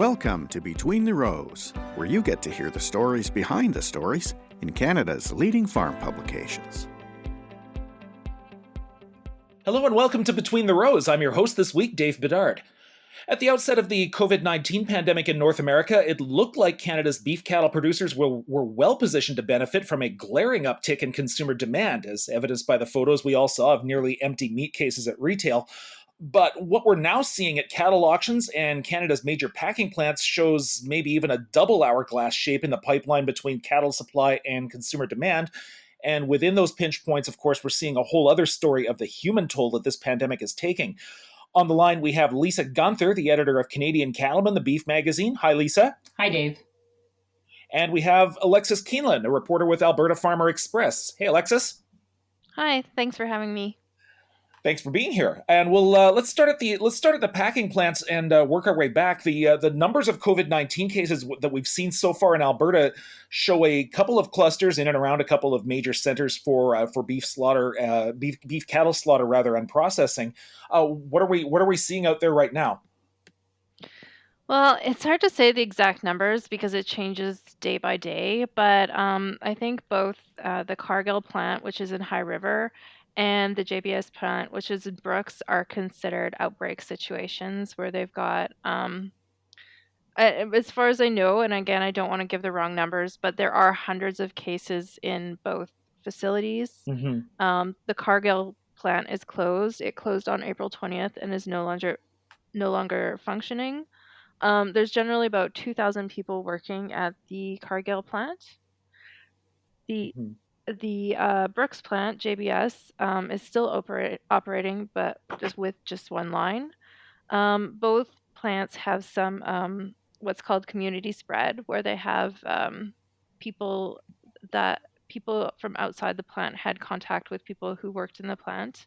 Welcome to Between the Rows, where you get to hear the stories behind the stories in Canada's leading farm publications. Hello and welcome to Between the Rows. I'm your host this week, Dave Bedard. At the outset of the COVID-19 pandemic in North America, it looked like Canada's beef cattle producers were well positioned to benefit from a glaring uptick in consumer demand, as evidenced by the photos we all saw of nearly empty meat cases at retail. But what we're now seeing at cattle auctions and Canada's major packing plants shows maybe even a double hourglass shape in the pipeline between cattle supply and consumer demand. And within those pinch points, of course, we're seeing a whole other story of the human toll that this pandemic is taking. On the line, we have Lisa Gunther, the editor of Canadian Cattleman, the beef magazine. Hi, Lisa. Hi, Dave. And we have Alexis Keeneland, a reporter with Alberta Farmer Express. Hey, Alexis. Hi, thanks for having me. Thanks for being here. And we'll let's start at the packing plants and work our way back. The numbers of COVID-19 cases that we've seen so far in Alberta show a couple of clusters in and around a couple of major centers for beef slaughter, beef cattle slaughter rather, and processing. What are we seeing out there right now? Well, it's hard to say the exact numbers because it changes day by day, but I think both the Cargill plant, which is in High River, and the JBS plant, which is in Brooks, are considered outbreak situations where they've got, as far as I know, and again, I don't want to give the wrong numbers, but there are hundreds of cases in both facilities. Mm-hmm. The Cargill plant is closed. It closed on April 20th and is no longer functioning. There's generally about 2,000 people working at the Cargill plant. The Brooks plant, JBS, is still operating, but just one line. Both plants have some what's called community spread, where they have people from outside the plant had contact with people who worked in the plant,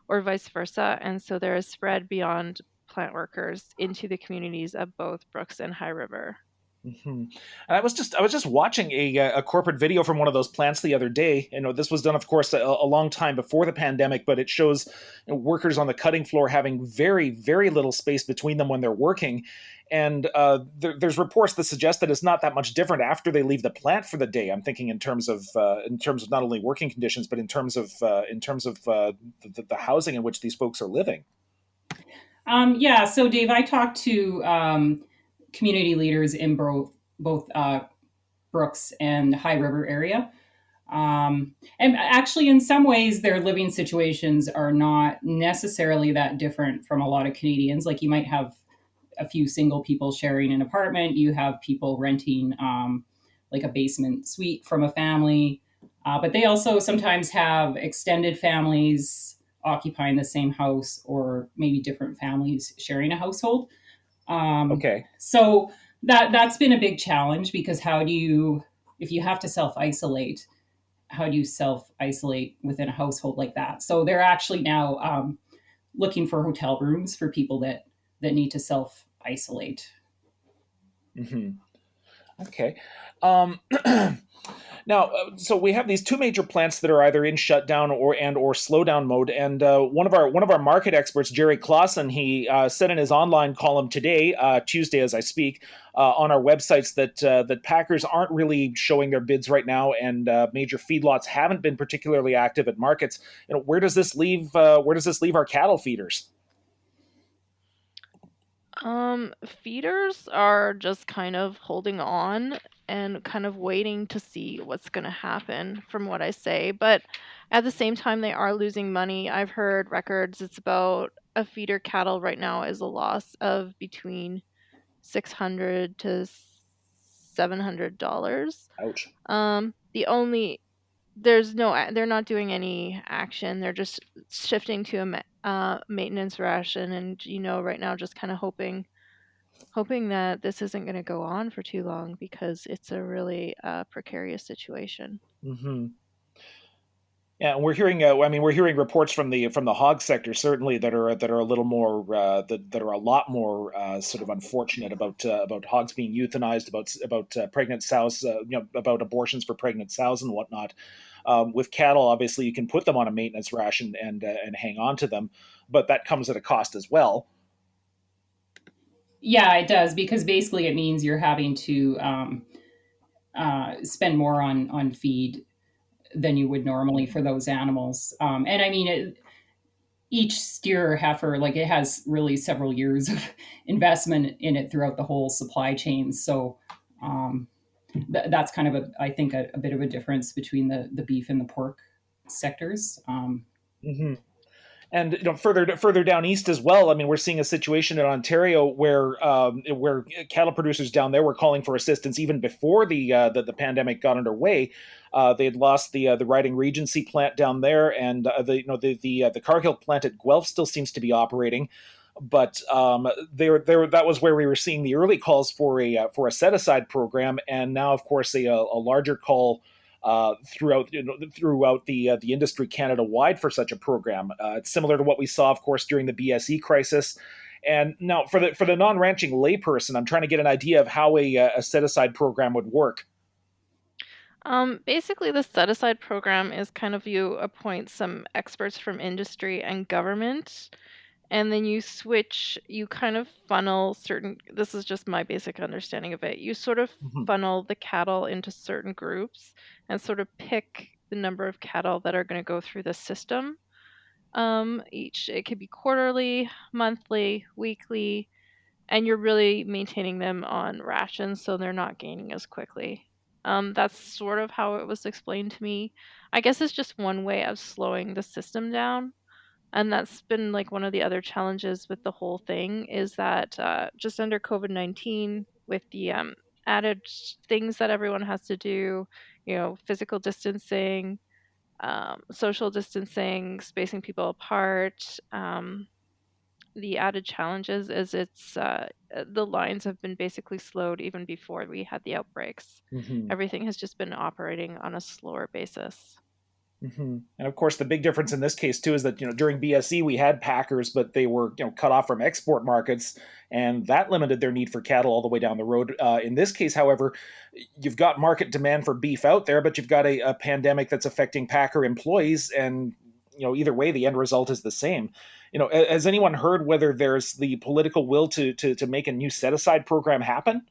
or vice versa, and so there is spread beyond plant workers into the communities of both Brooks and High River. Mm-hmm. And I was just watching a corporate video from one of those plants the other day. This was done, of course, a long time before the pandemic, but it shows workers on the cutting floor having very, very little space between them when they're working. And there's reports that suggest that it's not that much different after they leave the plant for the day. I'm thinking in terms of not only working conditions, but in terms of the housing in which these folks are living. So Dave, I talked to community leaders in both Brooks and High River area. And actually, in some ways, their living situations are not necessarily that different from a lot of Canadians. Like, you might have a few single people sharing an apartment. You have people renting like a basement suite from a family. But they also sometimes have extended families occupying the same house, or maybe different families sharing a household. Okay. So that's been a big challenge, because if you have to self-isolate, how do you self-isolate within a household like that? So they're actually now looking for hotel rooms for people that need to self-isolate. Mm-hmm. Okay. Now, so we have these two major plants that are either in shutdown or slowdown mode, and one of our market experts, Jerry Clausen, he said in his online column today, Tuesday as I speak, on our websites that packers aren't really showing their bids right now, and major feedlots haven't been particularly active at markets. Where does this leave our cattle feeders? Feeders are just kind of holding on and kind of waiting to see what's going to happen, from what I say. But at the same time, they are losing money. I've heard records. It's about a feeder cattle right now is a loss of between $600 to $700. Ouch. They're not doing any action. They're just shifting to a maintenance ration, and right now just kind of hoping that this isn't going to go on for too long, because it's a really precarious situation. Mm-hmm. Yeah, and we're hearing reports from the hog sector, certainly, that are a little more that are a lot more sort of unfortunate about hogs being euthanized, about pregnant sows, about abortions for pregnant sows and whatnot. With cattle, obviously, you can put them on a maintenance ration and hang on to them, but that comes at a cost as well. Yeah, it does, because basically it means you're having to spend more on feed than you would normally for those animals. And I mean, each steer or heifer, like, it has really several years of investment in it throughout the whole supply chain. So um, that's kind of I think a bit of a difference between the beef and the pork sectors. Mm-hmm. And further down east as well. I mean, we're seeing a situation in Ontario where cattle producers down there were calling for assistance even before the pandemic got underway. They had lost the Riding Regency plant down there, and the Cargill plant at Guelph still seems to be operating. But that was where we were seeing the early calls for a set aside program, and now, of course, a larger call throughout the industry Canada wide for such a program. It's similar to what we saw, of course, during the BSE crisis. And now, for the non ranching layperson, I'm trying to get an idea of how a set aside program would work. Basically, the set aside program is kind of you appoint some experts from industry and government, and then you kind of funnel this is just my basic understanding of it. You sort of Mhm. funnel the cattle into certain groups and sort of pick the number of cattle that are going to go through the system. It could be quarterly, monthly, weekly, and you're really maintaining them on rations so they're not gaining as quickly. That's sort of how it was explained to me. I guess it's just one way of slowing the system down. And that's been like one of the other challenges with the whole thing is that just under COVID-19, with the added things that everyone has to do, physical distancing, social distancing, spacing people apart. The added challenges is the lines have been basically slowed even before we had the outbreaks. Mhm. Everything has just been operating on a slower basis. Mm-hmm. And of course, the big difference in this case too is that during BSE we had packers, but they were cut off from export markets, and that limited their need for cattle all the way down the road. In this case, however, you've got market demand for beef out there, but you've got a pandemic that's affecting packer employees, and either way, the end result is the same. Has anyone heard whether there's the political will to make a new set aside program happen?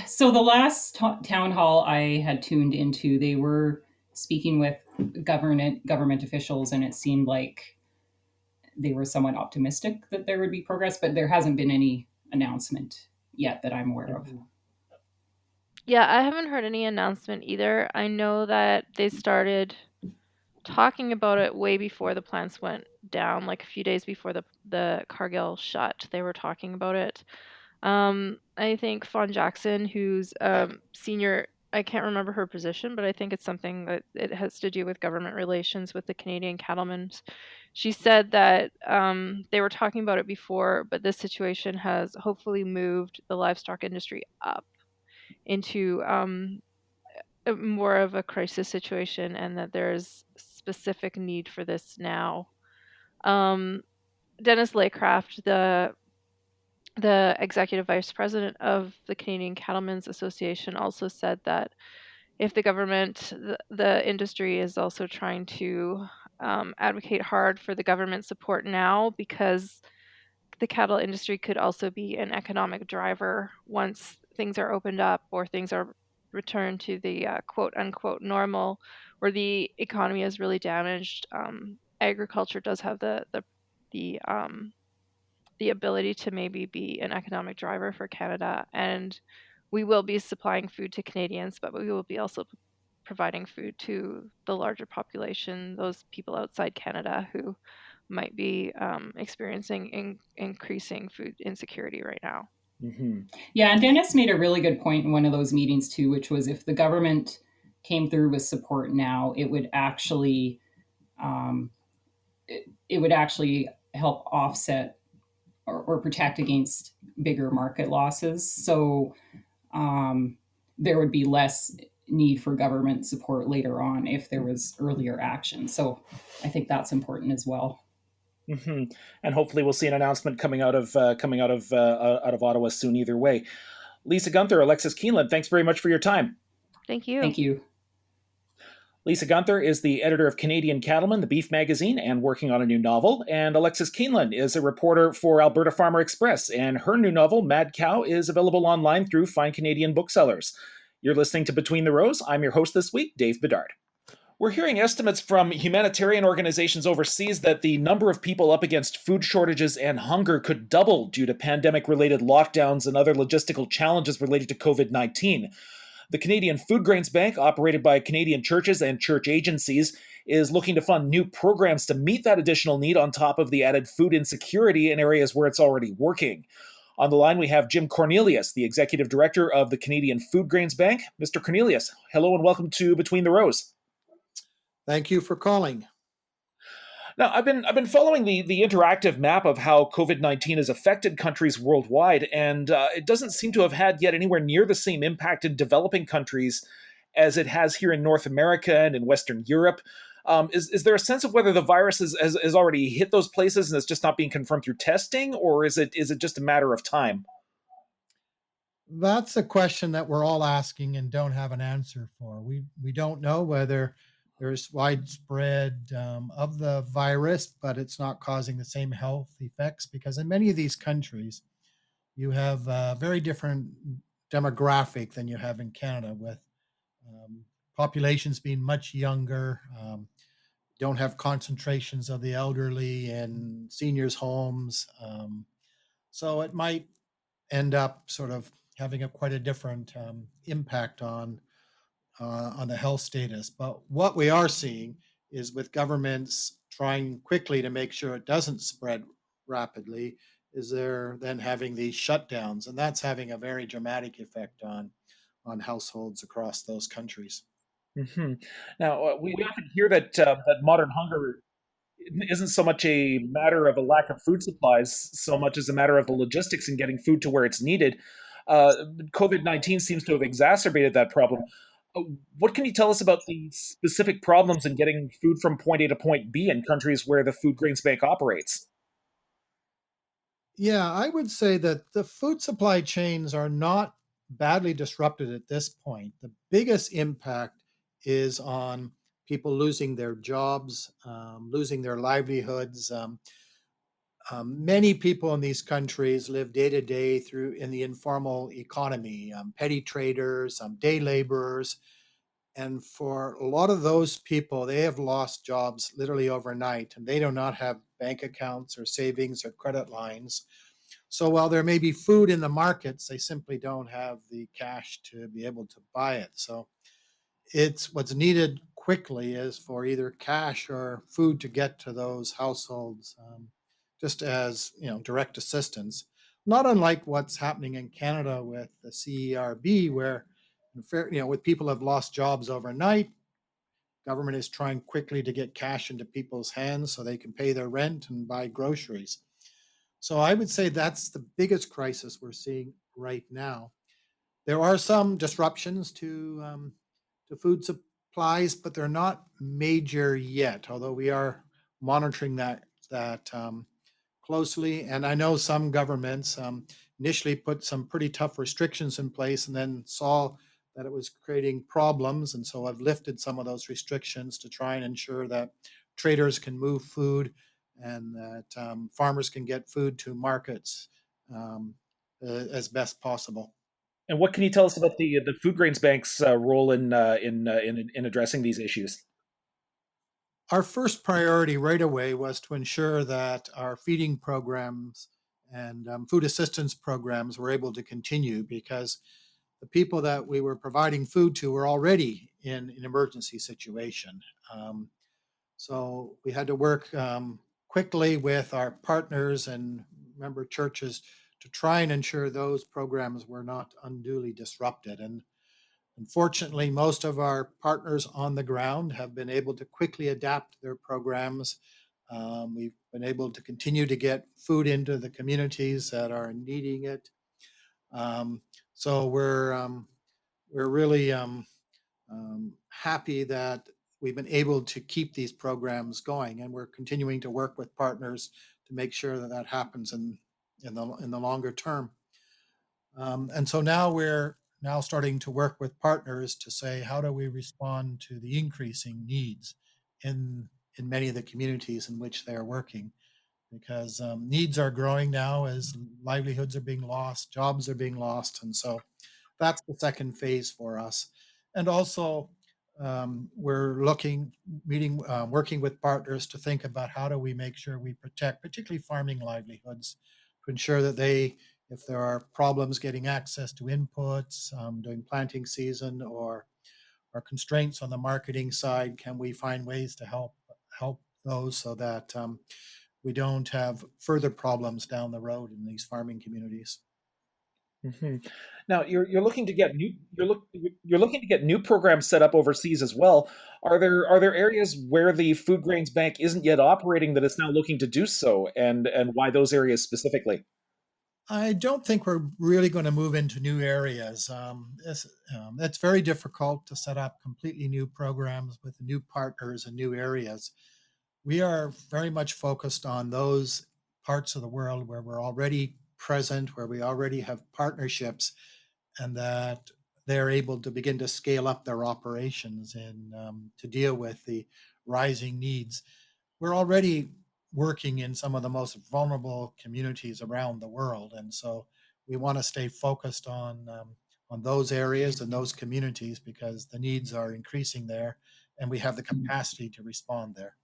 So the last town hall I had tuned into, they were speaking with government officials, and it seemed like they were somewhat optimistic that there would be progress, but there hasn't been any announcement yet that I'm aware of. Yeah, I haven't heard any announcement either. I know that they started talking about it way before the plants went down, like a few days before the Cargill shut. They were talking about it. I think Fawn Jackson, who's senior, I can't remember her position, but I think it's something that it has to do with government relations with the Canadian cattlemen. She said that they were talking about it before, but this situation has hopefully moved the livestock industry up into more of a crisis situation, and that there's specific need for this now. Um, Dennis Laycraft, the executive vice president of the Canadian Cattlemen's Association, also said that if the industry is also trying to advocate hard for the government support now, because the cattle industry could also be an economic driver once things are opened up or things are returned to the quote unquote normal, where the economy is really damaged. Agriculture does have the the ability to maybe be an economic driver for Canada, and we will be supplying food to Canadians, but we will be also providing food to the larger population, those people outside Canada who might be experiencing increasing food insecurity right now. Mm-hmm. Yeah, and Dennis made a really good point in one of those meetings too, which was if the government came through with support now, um, it would actually help offset or protect against bigger market losses. So um, there would be less need for government support later on if there was earlier action. So I think that's important as well. Mm-hmm. And hopefully, we'll see an announcement coming out of Ottawa soon. Either way, Lisa Gunther, Alexis Keeneland, thanks very much for your time. Thank you. Thank you. Lisa Gunther is the editor of Canadian Cattleman, the beef magazine, and working on a new novel. And Alexis Keeneland is a reporter for Alberta Farmer Express, and her new novel, Mad Cow, is available online through fine Canadian booksellers. You're listening to Between the Rows. I'm your host this week, Dave Bedard. We're hearing estimates from humanitarian organizations overseas that the number of people up against food shortages and hunger could double due to pandemic-related lockdowns and other logistical challenges related to COVID-19. The Canadian Food Grains Bank, operated by Canadian churches and church agencies, is looking to fund new programs to meet that additional need on top of the added food insecurity in areas where it's already working. On the line, we have Jim Cornelius, the Executive Director of the Canadian Food Grains Bank. Mr. Cornelius, hello and welcome to Between the Rows. Thank you for calling. Now, I've been following the interactive map of how COVID-19 has affected countries worldwide, and it doesn't seem to have had yet anywhere near the same impact in developing countries as it has here in North America and in Western Europe. Is there a sense of whether the virus has already hit those places and it's just not being confirmed through testing, or is it just a matter of time? That's a question that we're all asking and don't have an answer for. We don't know whether there's widespread of the virus, but it's not causing the same health effects because in many of these countries, you have a very different demographic than you have in Canada, with populations being much younger. Don't have concentrations of the elderly in seniors' homes. So it might end up sort of having quite a different impact on the health status. But what we are seeing is with governments trying quickly to make sure it doesn't spread rapidly, is they're then having these shutdowns, and that's having a very dramatic effect on households across those countries. Mm-hmm. Now, we often hear that modern hunger isn't so much a matter of a lack of food supplies, so much as a matter of the logistics and getting food to where it's needed. COVID-19 seems to have exacerbated that problem. Uh, What can you tell us about the specific problems in getting food from point A to point B in countries where the Food Grains Bank operates? Yeah, I would say that the food supply chains are not badly disrupted at this point. The biggest impact is on people losing their jobs, losing their livelihoods. Many people in these countries live day to day through in the informal economy, petty traders, day laborers, and for a lot of those people, they have lost jobs literally overnight, and they do not have bank accounts or savings or credit lines. So while there may be food in the markets, they simply don't have the cash to be able to buy it. So it's what's needed quickly is for either cash or food to get to those households, just as direct assistance. Not unlike what's happening in Canada with the CERB, where with people have lost jobs overnight, government is trying quickly to get cash into people's hands so they can pay their rent and buy groceries. So I would say that's the biggest crisis we're seeing right now. There are some disruptions to food supplies, but they're not major yet. Although we are monitoring that closely, and I know some governments initially put some pretty tough restrictions in place, and then saw that it was creating problems, and so I've lifted some of those restrictions to try and ensure that traders can move food and that farmers can get food to markets as best possible. And what can you tell us about the Food Grains Bank's role in addressing these issues? Our first priority right away was to ensure that our feeding programs and food assistance programs were able to continue because the people that we were providing food to were already in an emergency situation. Um, so we had to work quickly with our partners and member churches to try and ensure those programs were not unduly disrupted. And unfortunately, most of our partners on the ground have been able to quickly adapt their programs. We've been able to continue to get food into the communities that are needing it. Um, so we're really happy that we've been able to keep these programs going, and we're continuing to work with partners to make sure that happens in the longer term. And so now we're now starting to work with partners to say, how do we respond to the increasing needs in many of the communities in which they're working? Because needs are growing now as livelihoods are being lost, jobs are being lost. And so that's the second phase for us. And also, we're working with partners to think about how do we make sure we protect, particularly farming livelihoods, to ensure that if there are problems getting access to inputs during planting season or constraints on the marketing side, can we find ways to help those so that we don't have further problems down the road in these farming communities? Hmm. Now you're looking to get you're looking to get new programs set up overseas as well. Are there areas where the Food Grains Bank isn't yet operating that it's now looking to do so, and why those areas specifically? I don't think we're really going to move into new areas. It's very difficult to set up completely new programs with new partners and new areas. We are very much focused on those parts of the world where we're already present, where we already have partnerships, and that they're able to begin to scale up their operations and to deal with the rising needs. We're already working in some of the most vulnerable communities around the world, and so we want to stay focused on those areas and those communities because the needs are increasing there, and we have the capacity to respond there.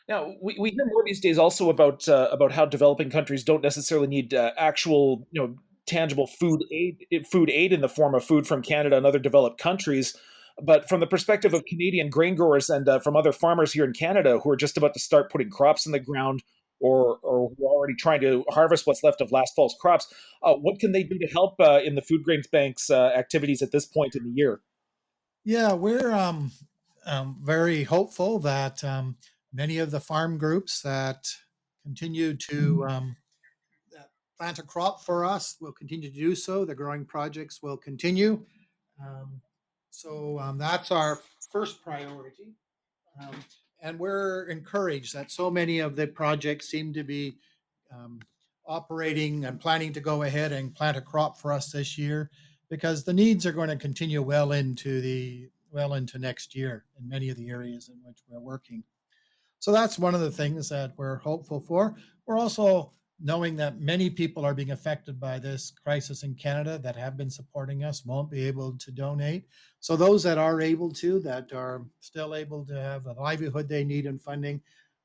Now, we hear more these days also about how developing countries don't necessarily need actual, tangible food aid in the form of food from Canada and other developed countries. But from the perspective of Canadian grain growers and from other farmers here in Canada who are just about to start putting crops in the ground or who are already trying to harvest what's left of last fall's crops, what can they do to help in the Food Grains Bank's activities at this point in the year? Yeah, we're very hopeful that many of the farm groups that continue to that plant a crop for us will continue to do so. The growing projects will continue. Um, so that's our first priority. Um, and we're encouraged that so many of the projects seem to be um, operating and planning to go ahead and plant a crop for us this year because the needs are going to continue well into next year in many of the areas in which we're working. So that's one of the things that we're hopeful for. We're also knowing that many people are being affected by this crisis in Canada that have been supporting us won't be able to donate. So those that are able to, that are still able to have the livelihood they need and funding,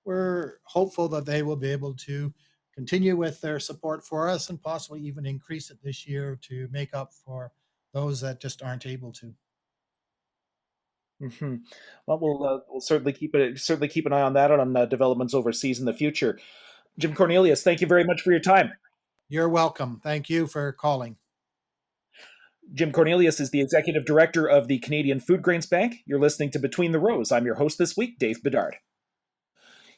we're hopeful that they will be able to continue with their support for us and possibly even increase it this year to make up for those that just aren't able to. Hmm. Well, we'll certainly keep an eye on that and on developments overseas in the future. Jim Cornelius, thank you very much for your time. You're welcome. Thank you for calling. Jim Cornelius is the executive director of the Canadian Food Grains Bank. You're listening to Between the Rows. I'm your host this week, Dave Bedard.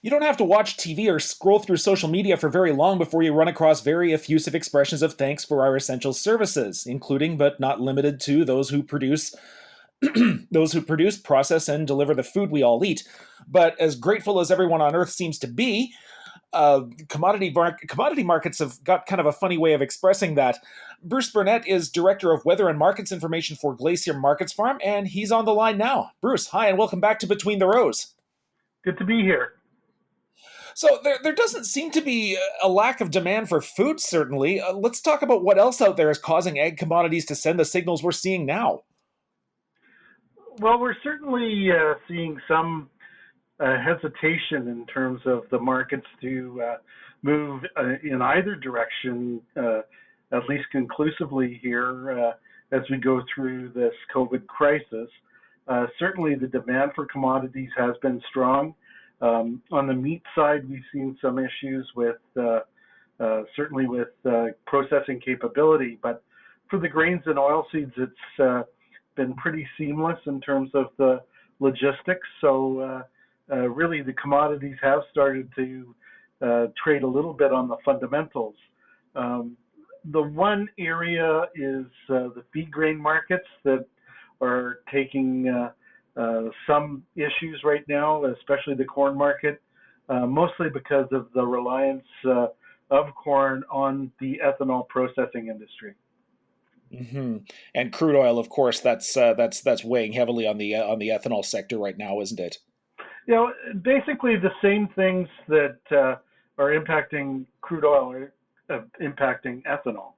You don't have to watch TV or scroll through social media for very long before you run across very effusive expressions of thanks for our essential services, including but not limited to those who produce those who produce, process, and deliver the food we all eat. But as grateful as everyone on earth seems to be, commodity markets have got kind of a funny way of expressing that. Bruce Burnett is director of weather and markets information for Glacier Markets Farm, and he's on the line now. Bruce, hi, and welcome back to Between the Rows. Good to be here. So there doesn't seem to be a lack of demand for food, certainly. Let's talk about what else out there is causing ag commodities to send the signals we're seeing now. Well, we're certainly seeing some hesitation in terms of the markets to move in either direction, at least conclusively here as we go through this COVID crisis. Certainly the demand for commodities has been strong. On the meat side, we've seen some issues with certainly with processing capability, but for the grains and oilseeds, it's been pretty seamless in terms of the logistics. So really the commodities have started to trade a little bit on the fundamentals. The one area is the feed grain markets that are taking some issues right now, especially the corn market, mostly because of the reliance of corn on the ethanol processing industry. And crude oil, of course, that's weighing heavily on the ethanol sector right now, isn't it? You know, basically the same things that are impacting crude oil are impacting ethanol.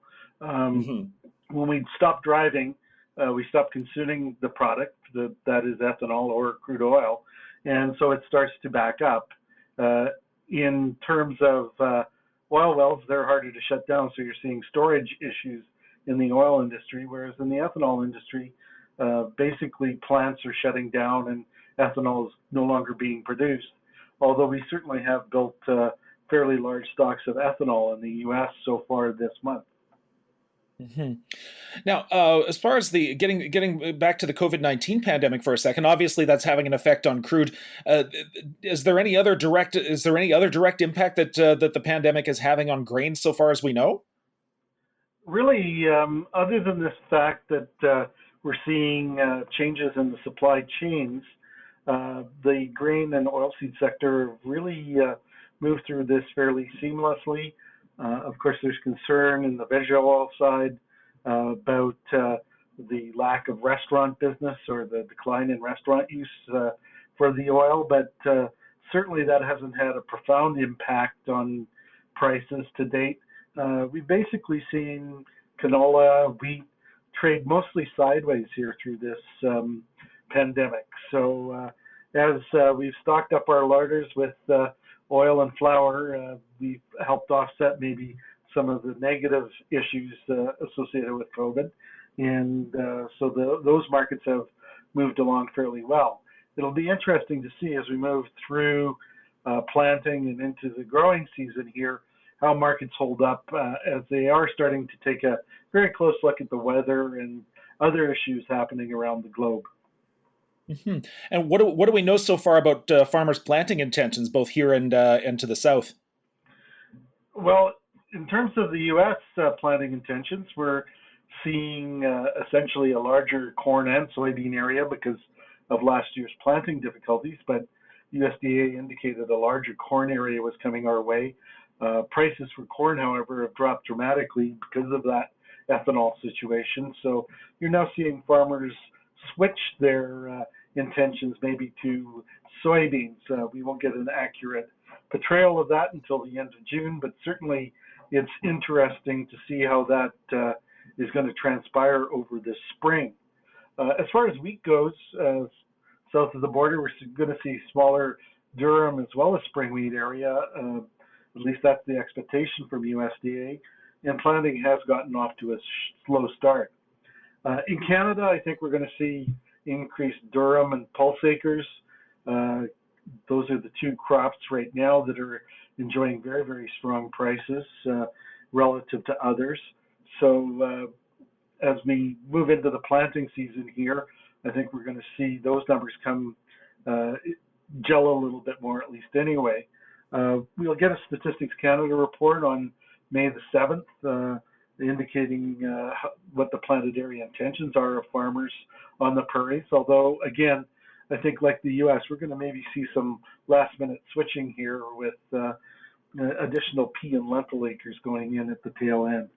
When we stop driving, we stop consuming the product that is ethanol or crude oil, and so it starts to back up. In terms of oil wells, they're harder to shut down, so you're seeing storage issues in the oil industry, whereas in the ethanol industry, basically plants are shutting down and ethanol is no longer being produced, although we certainly have built fairly large stocks of ethanol in the U.S. so far this month. Now, as far as the getting back to the COVID-19 pandemic for a second, obviously that's having an effect on crude. Is there any other direct impact that that the pandemic is having on grain so far as we know? Really, other than this fact that we're seeing changes in the supply chains, the grain and oilseed sector really moved through this fairly seamlessly. Of course, there's concern in the veg oil side about the lack of restaurant business or the decline in restaurant use for the oil, but certainly that hasn't had a profound impact on prices to date. We've basically seen canola, wheat trade mostly sideways here through this pandemic. So as we've stocked up our larders with oil and flour, we've helped offset maybe some of the negative issues associated with COVID. And so those markets have moved along fairly well. It'll be interesting to see as we move through planting and into the growing season here, how markets hold up as they are starting to take a very close look at the weather and other issues happening around the globe. And what do we know so far about farmers' planting intentions, both here and to the south? Well, in terms of the U.S. Planting intentions, we're seeing essentially a larger corn and soybean area because of last year's planting difficulties, but USDA indicated a larger corn area was coming our way. Prices for corn, however, have dropped dramatically because of that ethanol situation. So you're now seeing farmers switch their intentions maybe to soybeans. We won't get an accurate portrayal of that until the end of June, but certainly it's interesting to see how that is going to transpire over this spring. As far as wheat goes, south of the border, we're going to see smaller durum as well as spring wheat area. At least that's the expectation from USDA. And planting has gotten off to a slow start. In Canada, I think we're going to see increased durum and pulse acres. Those are the two crops right now that are enjoying very, very strong prices relative to others. So as we move into the planting season here, I think we're going to see those numbers come gel a little bit more, at least anyway. We'll get a Statistics Canada report on May the 7th, indicating what the planted area intentions are of farmers on the prairies. Although, again, I think like the U.S., we're going to maybe see some last-minute switching here with additional pea and lentil acres going in at the tail end.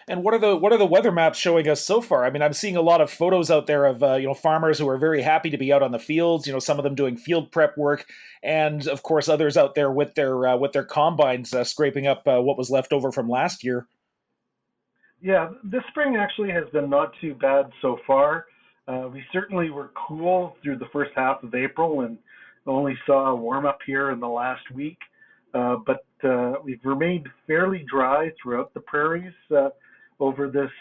And what are the weather maps showing us so far? I mean, I'm seeing a lot of photos out there of farmers who are very happy to be out on the fields. Some of them doing field prep work, and of course others out there with their combines scraping up what was left over from last year. Yeah, this spring actually has been not too bad so far. We certainly were cool through the first half of April and only saw a warm up here in the last week. But we've remained fairly dry throughout the prairies over this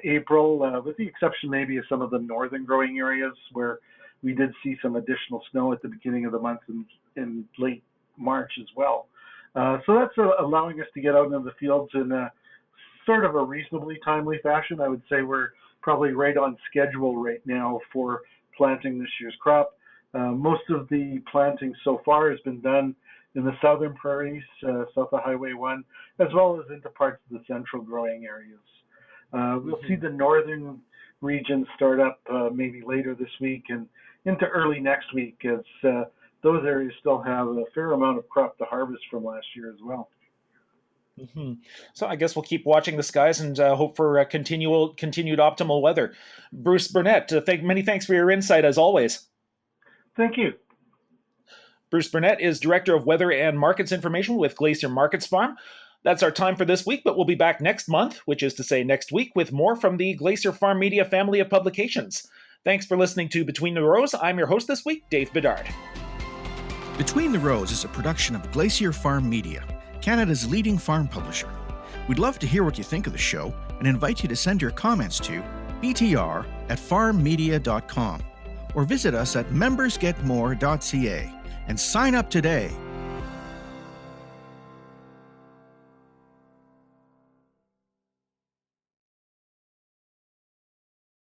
April, with the exception maybe of some of the northern growing areas where we did see some additional snow at the beginning of the month in late March as well. So that's allowing us to get out into the fields in a sort of a reasonably timely fashion. I would say we're probably right on schedule right now for planting this year's crop. Most of the planting so far has been done in the southern prairies, south of Highway 1, as well as into parts of the central growing areas. We'll see the northern regions start up maybe later this week and into early next week, as those areas still have a fair amount of crop to harvest from last year as well. Mhm. So I guess we'll keep watching the skies and hope for continued optimal weather. Bruce Burnett, many thanks for your insight as always. Thank you. Bruce Burnett is Director of Weather and Markets Information with Glacier Markets Farm. That's our time for this week, but we'll be back next month, which is to say next week, with more from the Glacier Farm Media family of publications. Thanks for listening to Between the Rows. I'm your host this week, Dave Bedard. Between the Rows is a production of Glacier Farm Media, Canada's leading farm publisher. We'd love to hear what you think of the show and invite you to send your comments to btr@farmmedia.com or visit us at membersgetmore.ca and sign up today